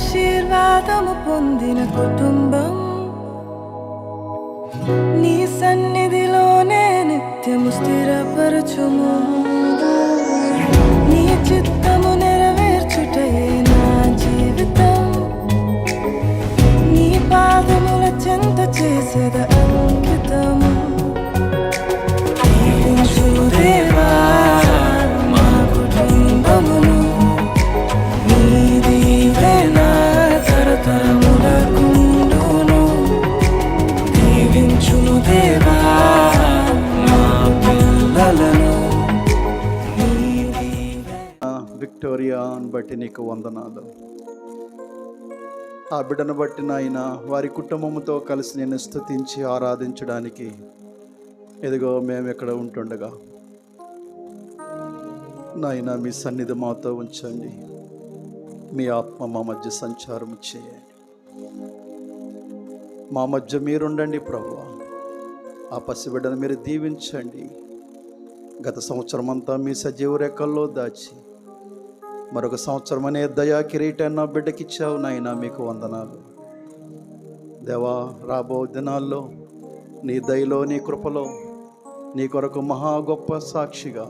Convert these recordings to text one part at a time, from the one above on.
ఆశీర్వాదము పొందిన కుటుంబం నీ సన్నిధిలోనే నిత్యము స్థిరపరచుము. నీ చిత్తము నెరవేర్చుటయే నా జీవితం. నీ పాదముల చెంత చేసేద అంకితము. దీవించు దేవా మా కుటుంబమును. నీ దీవెన తరతరములకుండును. దీవించును దేవా మా పిల్లలను. విక్టోరియాను బట్టి నీకు వందనాలు. ఆ బిడ్డను బట్టి నాయన వారి కుటుంబంతో కలిసి నేను స్తుతించి ఆరాధించడానికి ఎదుగో మేము ఇక్కడ ఉంటుండగా నాయన మీ సన్నిధి మాతో ఉంచండి. మీ ఆత్మ మా మధ్య సంచారం చేయండి. మా మధ్య మీరుండండి ప్రభువా. ఆ పసిబిడ్డను మీరు దీవించండి. గత సంవత్సరం అంతా మీ సజీవ రెక్కల్లో దాచి మరొక సంవత్సరం అనే దయా కిరీటాన్ని నా బిడ్డకిచ్చావు నాయన, మీకు వందనాలు దేవా. రాబో దినాల్లో నీ దయలో నీ కృపలో నీ కొరకు మహా గొప్ప సాక్షిగా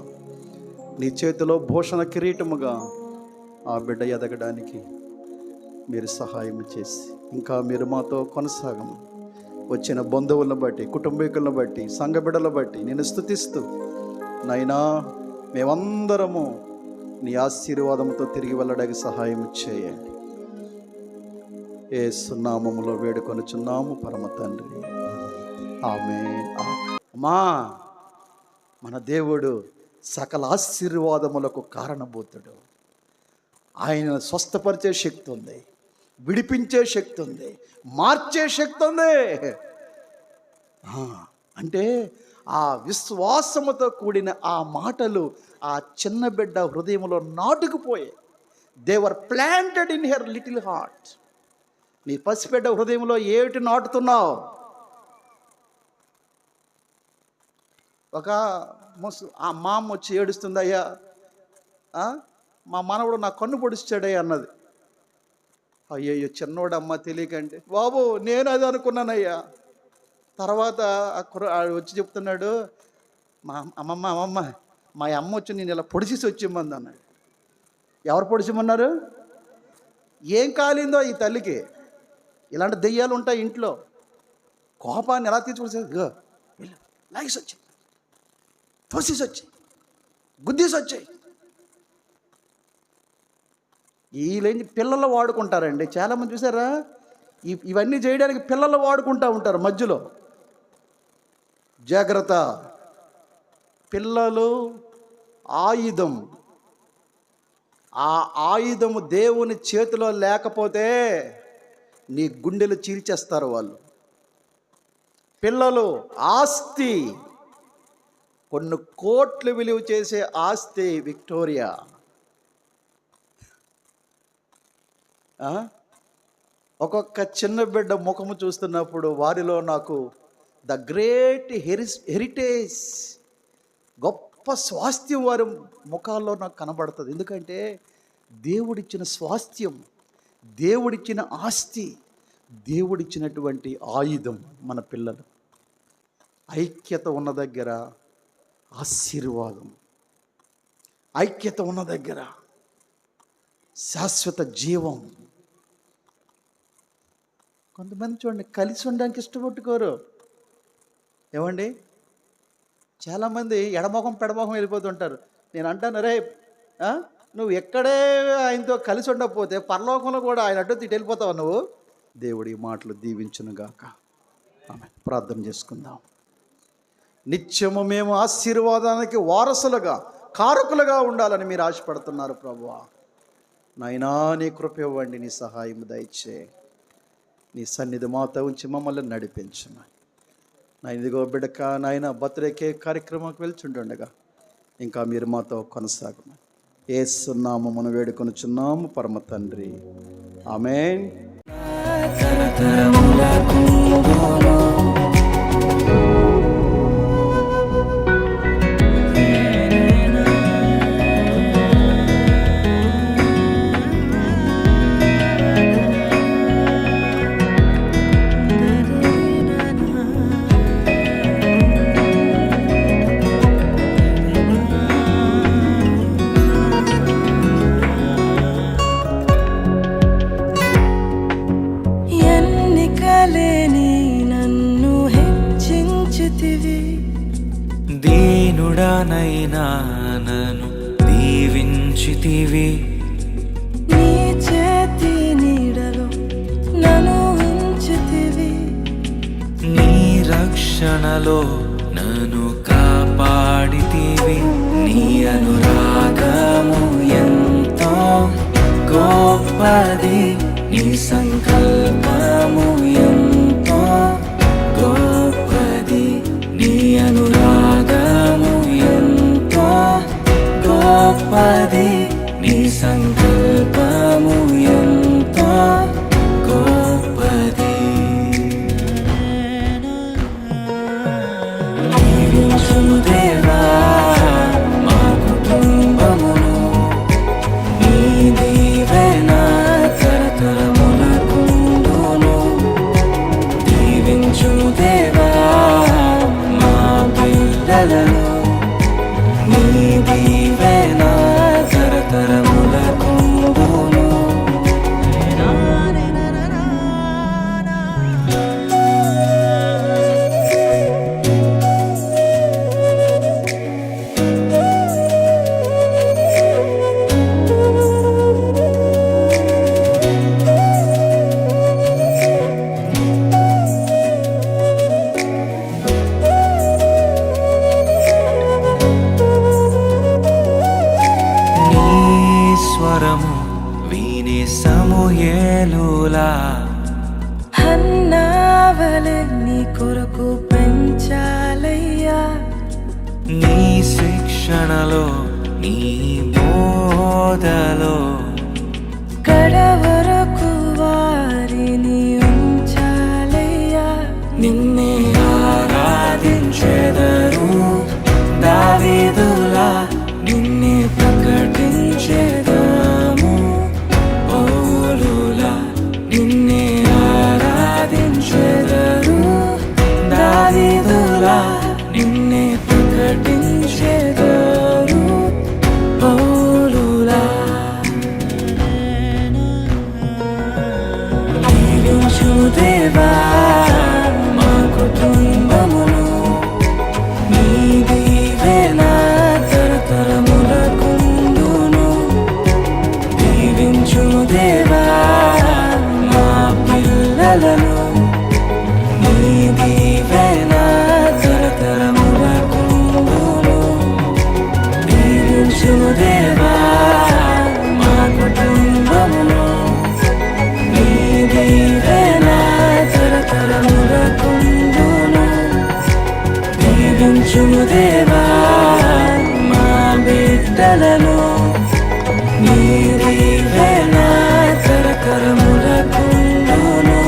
నీ చేతిలో భూషణ కిరీటముగా ఆ బిడ్డ ఎదగడానికి మీరు సహాయం చేసి ఇంకా మీరు మాతో కొనసాగము. వచ్చిన బంధువులను బట్టి, కుటుంబీకులను బట్టి, సంఘ బిడ్డలను బట్టి నేను స్తుతిస్తూ నాయనా మేమందరము నీ ఆశీర్వాదంతో తిరిగి వెళ్ళడానికి సహాయం చేయండి. యేసు నామములో వేడుకొనుచున్నాము పరమ తండ్రి, ఆమేన్. అమ్మా, మన దేవుడు సకల ఆశీర్వాదములకు కారణభూతుడు. ఆయన స్వస్థపరిచే శక్తి ఉంది, విడిపించే శక్తి ఉంది, మార్చే శక్తి ఉంది. అంటే ఆ విశ్వాసముతో కూడిన ఆ మాటలు ఆ చిన్న బిడ్డ హృదయంలో నాటుకుపోయాయి. They were planted in her little heart. నీ పసిబిడ్డ హృదయంలో ఏమిటి నాటుతున్నావు? ఒక మా అమ్మ వచ్చి ఏడుస్తుంది, అయ్యా మా మనవడు నా కన్ను పొడిచాడే అన్నది. అయ్యయ్యో చిన్నోడమ్మ తెలియకండి బాబు, నేను అది అనుకున్నానయ్యా. తర్వాత వచ్చి చెప్తున్నాడు, మా అమ్మమ్మ మా అమ్మ వచ్చి నేను ఇలా పొడిచేసి వచ్చిమ్మంది అన్నాడు. ఎవరు పొడిచిమన్నారు? ఏం కాలిందో ఈ తల్లికి. ఇలాంటి దెయ్యాలు ఉంటాయి ఇంట్లో. కోపాన్ని ఎలా తీర్చుకుంటే లాగేసి వచ్చాయి, తోసేసి వచ్చాయి, గుద్దీసి వచ్చాయి. వీళ్ళేంటి పిల్లలు వాడుకుంటారండి. చాలామంది చూసారా, ఇవన్నీ చేయడానికి పిల్లలు వాడుకుంటూ ఉంటారు మధ్యలో. జాగ్రత్త. పిల్లలు ఆయుధం. ఆ ఆయుధము దేవుని చేతిలో లేకపోతే నీ గుండెలు చీల్చేస్తారు వాళ్ళు. పిల్లలు ఆస్తి, కొన్ని కోట్లు విలువ చేసే ఆస్తి విక్టోరియా. ఒక్కొక్క చిన్న బిడ్డ ముఖము చూస్తున్నప్పుడు వారిలో నాకు ద గ్రేట్ హెరిటేజ్, గొప్ప స్వాస్థ్యం వారి ముఖాల్లో నాకు కనబడుతుంది. ఎందుకంటే దేవుడిచ్చిన స్వాస్థ్యం, దేవుడిచ్చిన ఆస్తి, దేవుడిచ్చినటువంటి ఆయుధం మన పిల్లలు. ఐక్యత ఉన్న దగ్గర ఆశీర్వాదం, ఐక్యత ఉన్న దగ్గర శాశ్వత జీవం. కొంతమంది చూడండి కలిసి ఉండడానికి ఇష్టపట్టుకోరు. ఏమండి, చాలామంది ఎడమొఖం పెడమొఖం వెళ్ళిపోతుంటారు. నేను అంటాను, రే నువ్వు ఎక్కడే ఆయనతో కలిసి ఉండకపోతే పరలోకంలో కూడా ఆయన అడ్డు తిట్టి వెళ్ళిపోతావు నువ్వు. దేవుడి మాటలు దీవించునుగాక. ఆమేన్. ప్రార్థన చేసుకుందాం. నిత్యము మేము ఆశీర్వాదానికి వారసులుగా, కారకులుగా ఉండాలని మీరు ఆశపడుతున్నారు ప్రభువా. నాయనా నీ కృప ఇవ్వండి, నీ సహాయం దయచే. నీ సన్నిధి మాతో ఉంచి మమ్మల్ని నడిపించమని. నా ఇదిగో బిడ్డక నాయన బర్త్డే కేక్ కార్యక్రమానికి వెళ్తుండగా ఇంకా మీరు మాతో కొనసాగమని యేసు నామమున వేడుకొనుచున్నాము పరమ తండ్రి, ఆమేన్. నీడనైనా నన్ను దీవించితివి. నీ చేతి నీడలో నన్ను ఉంచితివి. నీ రక్షణలో నన్ను కాపాడితివి. నీ అనురాగము ఎంతో గొప్పది, నీ సంకల్పము ఎంతో గొప్పది. నీ అనురాగము ఎంతో గొప్పది, నీ సంకల్పము ఎంతో గొప్పది. దీవించుము దేవా మా కుటుంబమును, నీ దీవెన తరతరములకుండును. దీవించుము దేవా మా బిడ్డలను, నీ దీవెన తరతరములకుండును. నీ స్వరము వినే సమూయేలులా హన్నావలె నీ కొరకు పెంచాలయ్యా. నీ శిక్షణలో నీ బోధలో కడవరకు వారిని ఉంచాలయ్యా. నిన్నే ఆరాధించెదరు దావీదులా, నిన్నే ప్రకటించెదము పౌలులా. నిన్నే ఆరాధించెదరు దావీదులా, నిన్నే ప్రకటించెదరు పౌలులా. దీవించుము దేవా మా కుటుంబమును, నీ దీవెన తరతరములకుండును. దీవించుము దేవా మా పిల్లలను, నీ దీవెన తరతరములకుండును. దీవించుము దేవా మా కుటుంబమును, నీ దీవెన తరతరములకుండును. దీవించుము దేవా మా బిడ్డలను, నీ దీవెన తరతరములకుండును.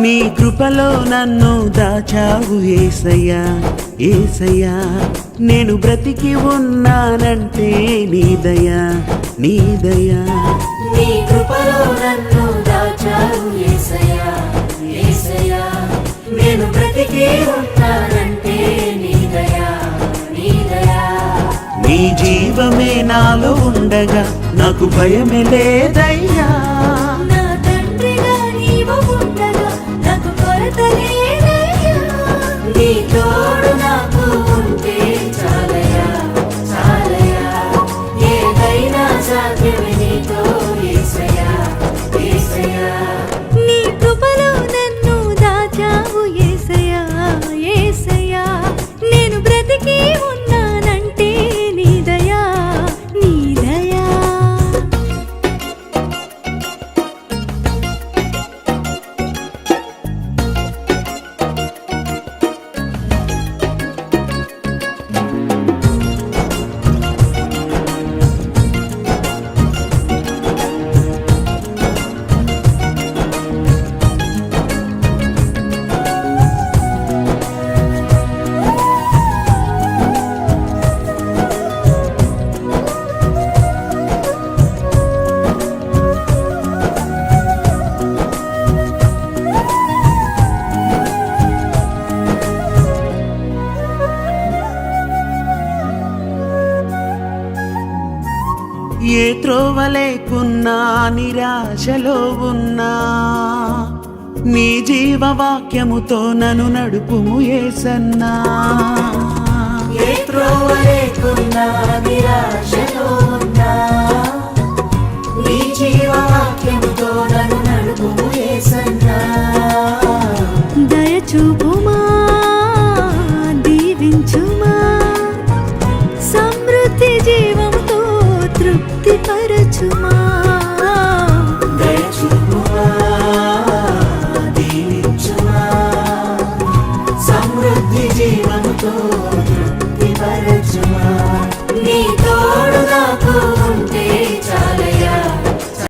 నీ కృపలో నన్ను దాచావు యేసయ్యా, యేసయ్యా. నేను బ్రతికి ఉన్నానంటే నీ దయా, నీ దయా. నీ కృపలో నన్ను దాచావు యేసయ్యా, యేసయ్యా. నేను బ్రతికి ఉన్నానంటే నీ దయా, నీ దయా. నీ జీవమే నాలో ఉండగా నాకు భయమే లేదయ్యా. నా తండ్రిగా నీవు ఉండగా నాకు కొరత లేదయ్యా. నీ తోడు నాకు ఉంటే చాలయ్యా, చాలయ్యా. ఏదైనా సాధ్యమే నీతో యేసయ్యా, యేసయ్యా. నీ కృపలో నన్ను దాచావు యేసయ్యా, యేసయ్యా. నేను బ్రతికి ఉన్నానంటే నీ దయా, నీ దయా. ఉన్నా నిరాశలో ఉన్నా నీ జీవవాక్యముతో నన్ను నడుపుము యేసన్నా. ఏ త్రోవ లేకున్నా నిరాశలో ఉన్నా నీ జీవవాక్యం